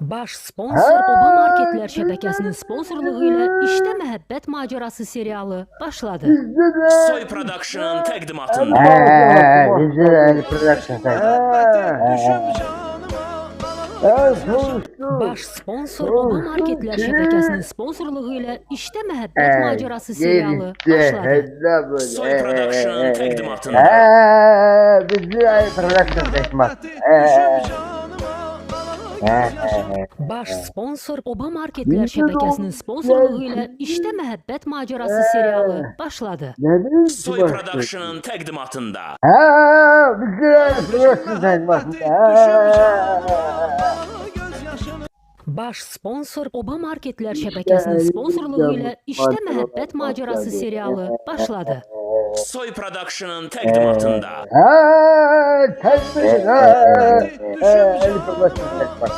Baş sponsor Oba Marketlər şəbəkəsinin sponsorluğu ilə İşdə Məhəbbət Macerası serialı başladı. Soy Production təqdimatında. Güzel production Baş sponsor Oba Marketlər şəbəkəsinin sponsorluğu ilə İşdə Məhəbbət Macerası serialı başladı. Soy Production təqdimatında. Güzel production tekmat. Baş sponsor Oba Marketlər şəbəkəsinin sponsorluğu ilə İşdə Məhəbbət Macerası serialı başladı. Soy Production təqdimatında. Güzel production tekmat. Baş sponsor Oba Marketlər şəbəkəsinin sponsorluğu ilə İşdə Məhəbbət Macerası serialı başladı. Soy Production təqdimatında. Güzel production tekmat.